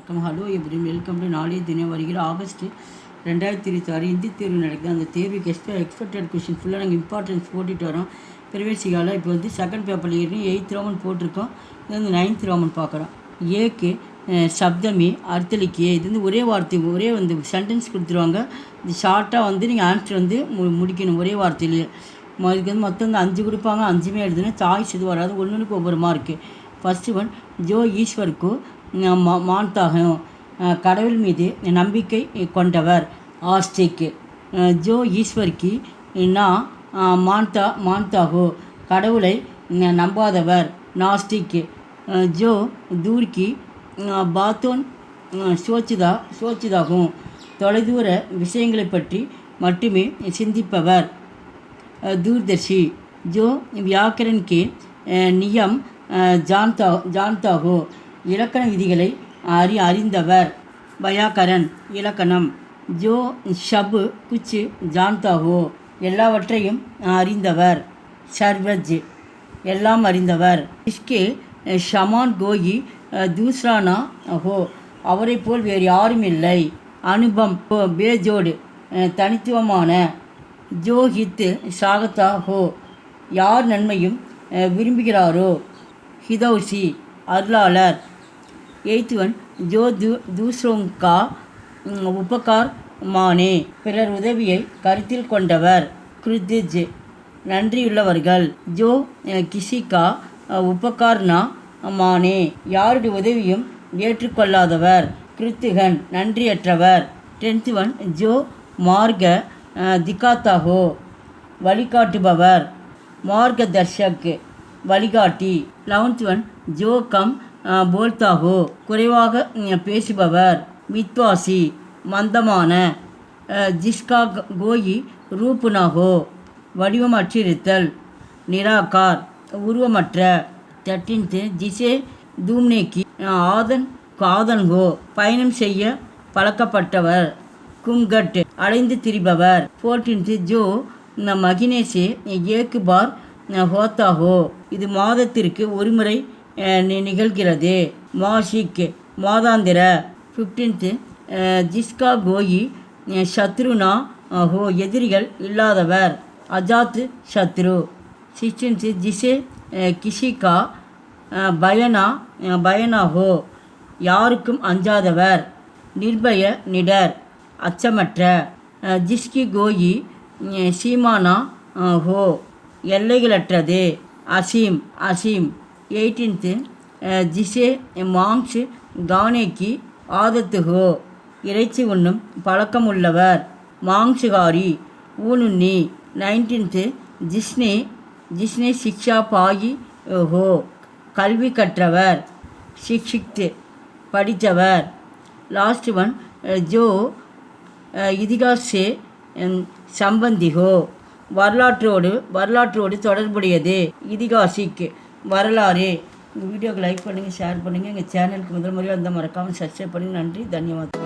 வணக்கம். Hello every welcome to நாளைய தினம். வருகிற ஆகஸ்ட் 2026 இந்தி தேர்வு நடக்குது. அந்த தேர்வுக்கு எக்ஸ்பெக்டட் கொஷின் ஃபுல்லாக நாங்கள் இம்பார்ட்டன்ஸ் போட்டுட்டு வரோம். பிரவேசிகால இப்போ வந்து செகண்ட் பேப்பரில் ஏறி 8th ரோமன் போட்டிருக்கோம். இது வந்து 9th ரோமன் பார்க்குறோம். ஏக்கு சப்தமி அர்த்தலிக்கியே, இது வந்து ஒரே வார்த்தை, ஒரே வந்து சென்டென்ஸ் கொடுத்துருவாங்க. இது ஷார்ட்டாக வந்து நீங்கள் ஆன்சர் வந்து முடிக்கணும் ஒரே வார்த்தையிலேயே. இதுக்கு வந்து மொத்தம் வந்து 5 கொடுப்பாங்க. 5மே எழுதுனா சாய்ஸ் இது வராது. ஒன்றுக்கு ஒவ்வொரு மார்க்கு. ஃபஸ்ட்டு ஒன் ஜோ ஈஸ்வருக்கு மான்தாகும், கடவுள் மீது நம்பிக்கை கொண்டவர். ஆஸ்டிக் ஜோ ஈஸ்வர்க்கு மான்தாகோ, கடவுளை நம்பாதவர். நாஸ்டிக் ஜோ தூர்க்கி பாத்தோன் சோச்சிதாகும், தொலைதூர விஷயங்களை பற்றி மட்டுமே சிந்திப்பவர். दूरदर्शी जो व्याकरण के नियम जानता हो, இலக்கண விதிகளை அறிந்தவர். व्याकरण இலக்கணம். जो सब कुछ जानता हो, எல்லாவற்றையும் அறிந்தவர். सर्वज எல்லாம் அறிந்தவர். इसके समान कोई दूसरा ना हो, அவரை போல் வேறு யாரும் இல்லை. அனுபம் பேஜோடு தனித்துவமான. ஜோ ஹித் சாகத்தா ஹோ, யார் நன்மையும் விரும்புகிறாரோ. ஹிதௌசி அருளாளர். 8th ஒன் ஜோ தூசரோங்கா உபகார் மானே, பிறர் உதவியை கருத்தில் கொண்டவர். கிருத்திஜ் நன்றியுள்ளவர்கள். ஜோ கிசிகா உபகார்னா மானே, யாருடைய உதவியும் ஏற்றுக்கொள்ளாதவர். கிருத்திகன் நன்றியற்றவர். 10th ஒன் ஜோ மார்க திகாத்தாகோ, வழிகாட்டுபவர். மார்க தர்ஷக் வழிகாட்டி. 11th ஒன் ஜோ கம் போல்தாகோ, குறைவாக பேசுபவர். வித்வாசி மந்தமான. ஜிஸ்கா கோயி ரூப்புனாகோ, வடிவமற்றிருத்தல். நிராகார் உருவமற்ற. 13th ஜிசே தூம்னேக்கி ஆதன்கோ, பயணம் செய்ய பழக்கப்பட்டவர். கும்கட் அலைந்து திரிபவர். 14th ஜோ மகினேசே ஏக்கு பார் ஹோத்தாகோ, இது மாதத்திற்கு ஒரு முறை நிகழ்கிறது. மாஷிக் மாதாந்திர. 15th ஜிஸ்கா கோயி சத்ருனா ஹோ, எதிரிகள் இல்லாதவர். அஜாத் சத்ரு. 16th ஜிசே கிஷிகா பயனா ஹோ, யாருக்கும் அஞ்சாதவர். நிர்பய நிடர் அச்சமற்ற. ஜிஸ்கி கோயி சீமானா ஹோ, எல்லைகளற்றது. அசீம். 18th ஜிசே மாங்ஸ் கானேக்கி ஆதத்து ஹோ, இறைச்சி உண்ணும் பழக்கமுள்ளவர். மாங்சுகாரி ஊனுண்ணி. 19th ஜிஸ்னே சிக்ஷா பாயி ஹோ, கல்வி கற்றவர். சிக்ஷித் படித்தவர். லாஸ்ட் ஒன் ஜோ இதிகாசே சம்பந்திகோ, வரலாற்றோடு தொடர்புடையது. இதிகாசிக் வரலாறு. இந்த வீடியோக்கு லைக் பண்ணுங்கள், ஷேர் பண்ணுங்கள். எங்கள் சேனலுக்கு முதல் முறையாக வந்தால் மறக்காமல் சப்ஸ்கிரைப் பண்ணுங்கள். நன்றி, தன்யவாதம்.